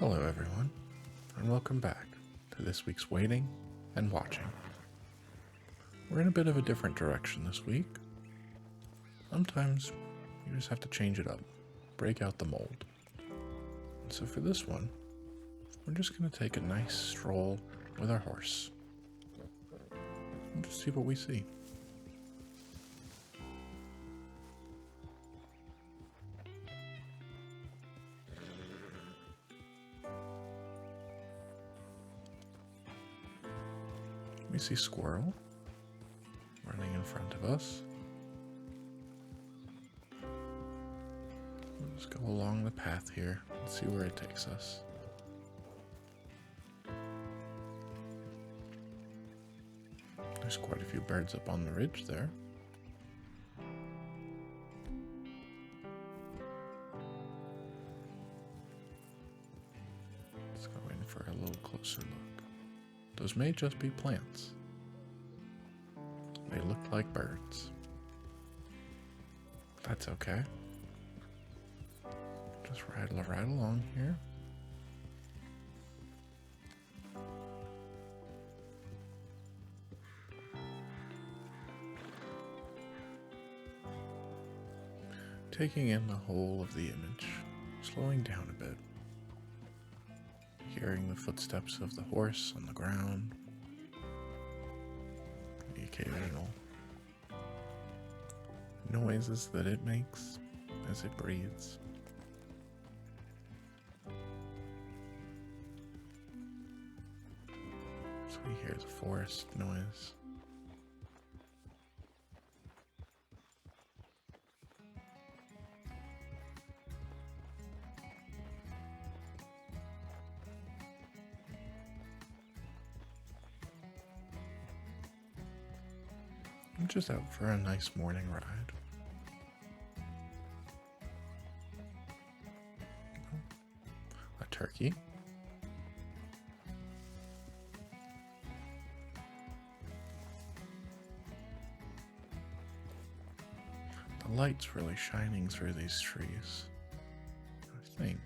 Hello everyone, and welcome back to this week's Waiting and Watching. We're in a bit of a different direction this week. Sometimes you just have to change it up, break out the mold. And so for this one, we're just going to take a nice stroll with our horse and just see what we see. We see squirrel running in front of us. We'll just go along the path here and see where it takes us. There's quite a few birds up on the ridge there. Let's go in for a little closer look. Those may just be plants. They look like birds. That's okay. Just ride right along here. Taking in the whole of the image, slowing down a bit. Hearing the footsteps of the horse on the ground, the occasional noises that it makes as it breathes. So we hear the forest noise. I'm just out for a nice morning ride. A turkey. The light's really shining through these trees. I think.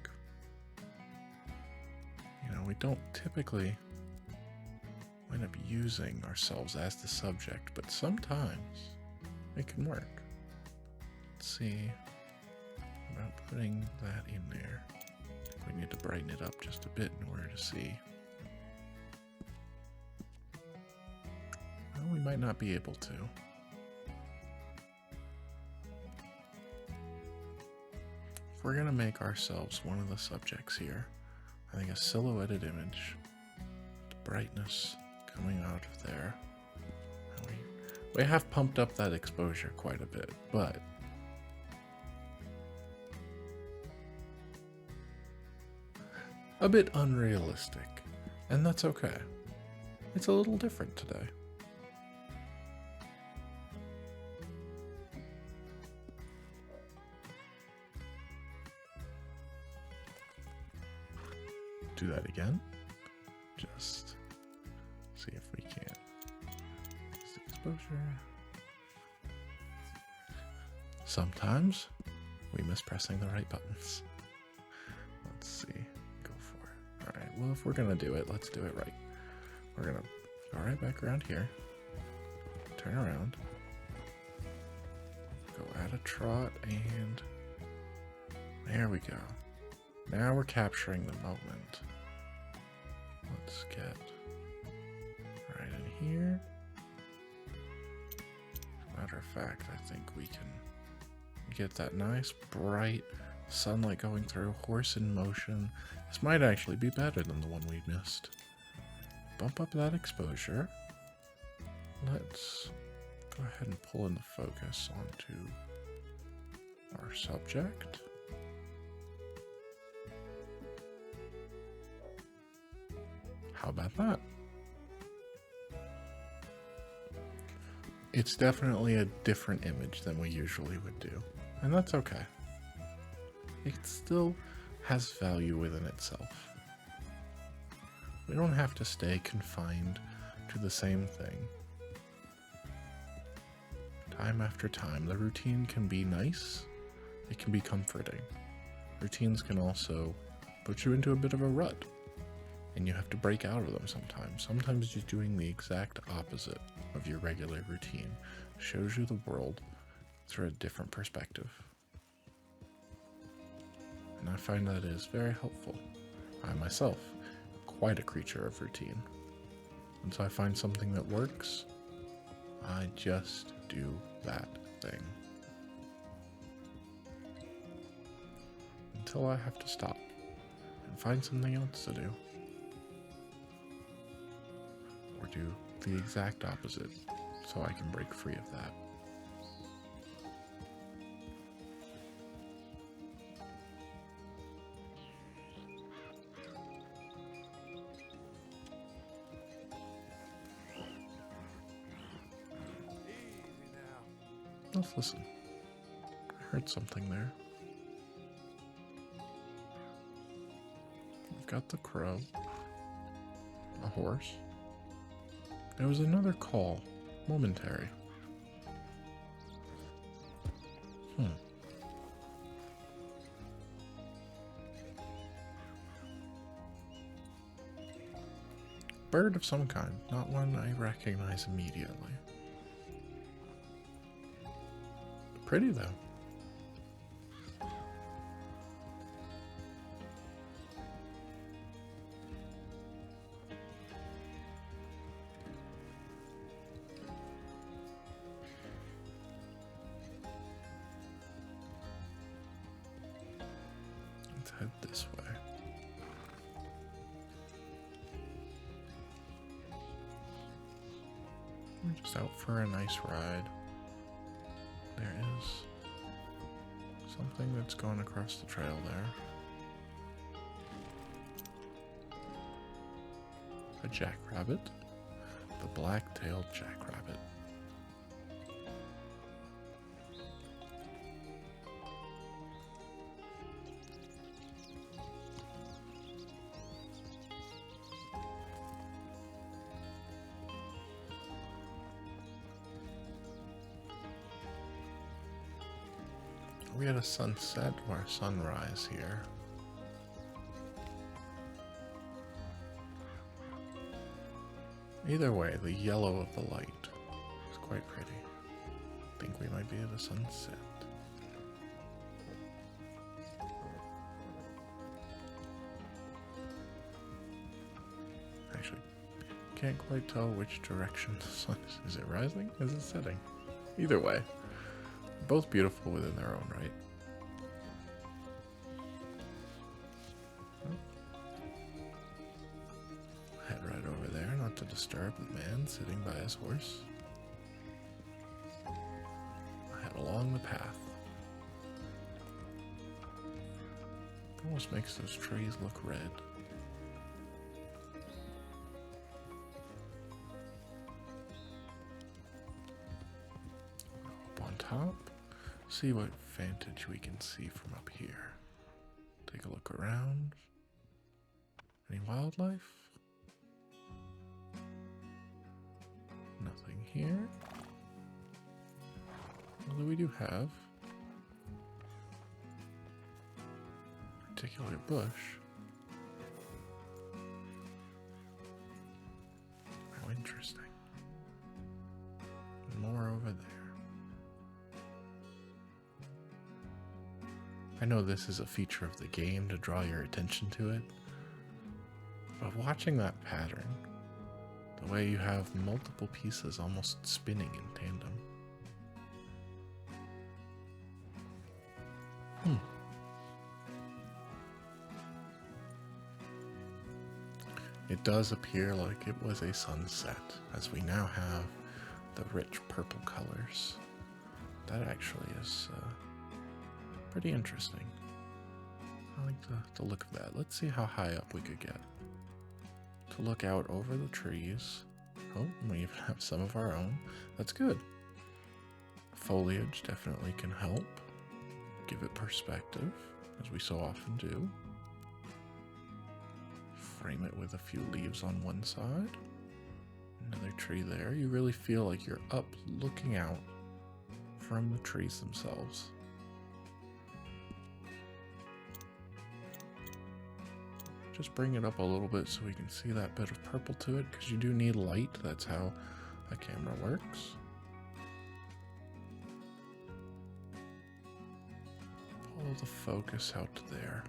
We don't typically end up using ourselves as the subject, but sometimes it can work. Let's see about putting that in there. We need to brighten it up just a bit in order to see. Well, we might not be able to. If we're gonna make ourselves one of the subjects here, I think a silhouetted image, the brightness coming out of there. We have pumped up that exposure quite a bit, but a bit unrealistic, and that's okay. It's a little different today. Do that again. Just see if we can. Exposure. Sometimes we miss pressing the right buttons. Let's see. Go for it. Alright, well, if we're gonna do it, let's do it right. We're gonna go right back around here. Turn around. Go at a trot, and there we go. Now we're capturing the moment. Let's get right in here. As a matter of fact, I think we can get that nice bright sunlight going through, horse in motion. This might actually be better than the one we missed. Bump up that exposure. Let's go ahead and pull in the focus onto our subject. How about that? It's definitely a different image than we usually would do, and that's okay. It still has value within itself. We don't have to stay confined to the same thing. Time after time, the routine can be nice, it can be comforting. Routines can also puts you into a bit of a rut, and you have to break out of them sometimes. Sometimes just doing the exact opposite of your regular routine shows you the world through a different perspective. And I find that is very helpful. I myself am quite a creature of routine. And so I find something that works, I just do that thing. Until I have to stop and find something else to do. Or do the exact opposite so I can break free of that. Let's listen. I heard something there. We've got the crow, a horse. There was another call, momentary. Bird of some kind, not one I recognize immediately. Pretty though. Let's head this way. We're just out for a nice ride. There is something that's going across the trail there. A jackrabbit. The black-tailed jackrabbit. We had a sunset or a sunrise here. Either way, the yellow of the light is quite pretty. I think we might be at a sunset. Actually, can't quite tell which direction the sun is. Is it rising? Is it setting? Either way. Both beautiful within their own right. Head right over there, not to disturb the man sitting by his horse. Head along the path. Almost makes those trees look red. Up on top. See what vantage we can see from up here. Take a look around. Any wildlife? Nothing here. Although we do have a particular bush. How interesting. More over there. I know this is a feature of the game to draw your attention to it, but watching that pattern, the way you have multiple pieces almost spinning in tandem. It does appear like it was a sunset, as we now have the rich purple colors. That actually is pretty interesting. I like the look of that. Let's see how high up we could get. To look out over the trees. Oh, we have some of our own. That's good. Foliage definitely can help. Give it perspective, as we so often do. Frame it with a few leaves on one side. Another tree there. You really feel like you're up looking out from the trees themselves. just bring it up a little bit so we can see that bit of purple to it, because you do need light. That's how a camera works. Pull the focus out to there.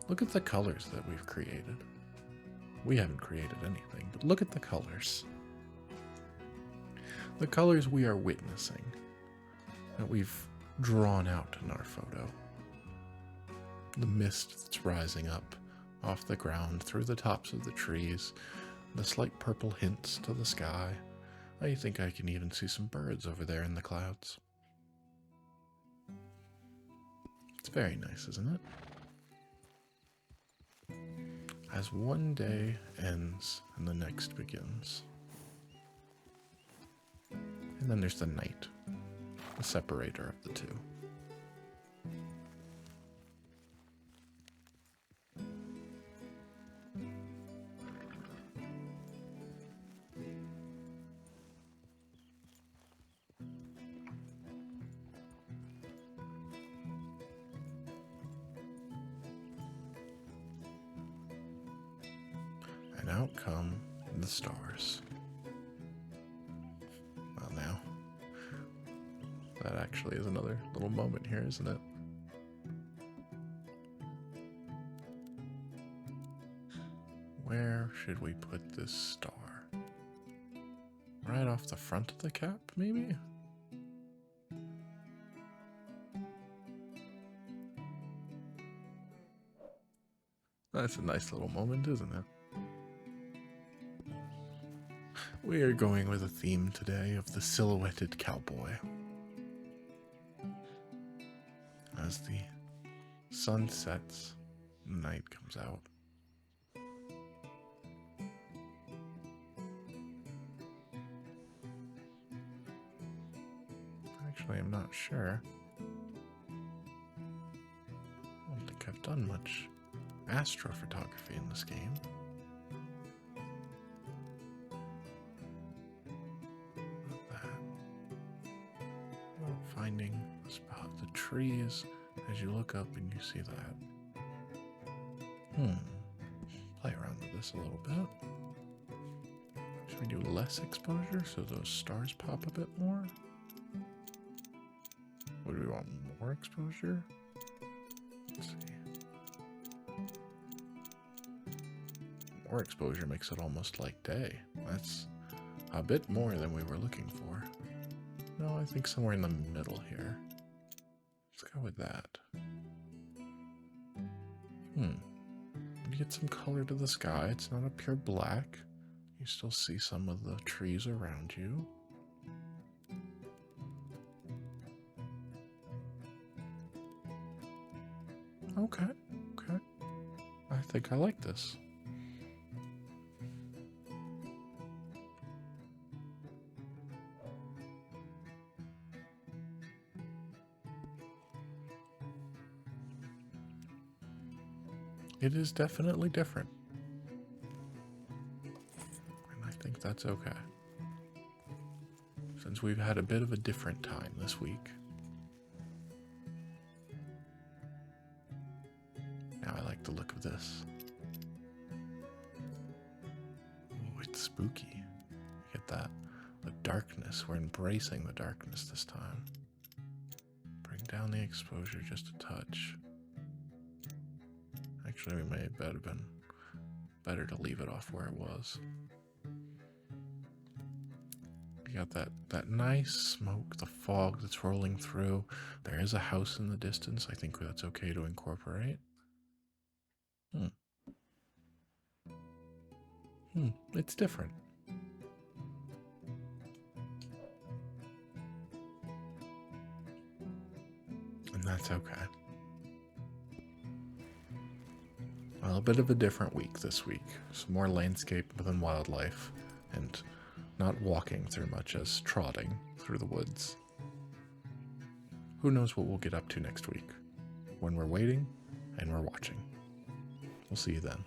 Look at the colors that we've created. We haven't created anything, but look at the colors. The colors we are witnessing, that we've drawn out in our photo. The mist that's rising up off the ground through the tops of the trees, the slight purple hints to the sky. I think I can even see some birds over there in the clouds. It's very nice, isn't it? As one day ends and the next begins. And then there's the night, the separator of the two. And out come the stars. Well, now, that actually is another little moment here, isn't it? Where should we put this star? Right off the front of the cap, maybe? That's a nice little moment, isn't it? We are going with a theme today of the silhouetted cowboy. As the sun sets, night comes out. Actually, I'm not sure. I don't think I've done much astrophotography in this game. Finding the spot, the trees, as you look up and you see that. Play around with this a little bit. Should we do less exposure so those stars pop a bit more? Or do we want more exposure? Let's see. More exposure makes it almost like day. That's a bit more than we were looking for. No, I think somewhere in the middle here. Let's go with that. You get some color to the sky. It's not a pure black. You still see some of the trees around you. Okay. I think I like this. It is definitely different. And I think that's okay. Since we've had a bit of a different time this week. Now I like the look of this. Ooh, it's spooky. Get that? The darkness. We're embracing the darkness this time. Bring down the exposure just a touch. Actually, we may have been better to leave it off where it was. You got that nice smoke, the fog that's rolling through. There is a house in the distance. I think that's okay to incorporate. It's different. And that's okay. Well, a bit of a different week this week. Some more landscape than wildlife, and not walking through much as trotting through the woods. Who knows what we'll get up to next week, when we're waiting and we're watching. We'll see you then.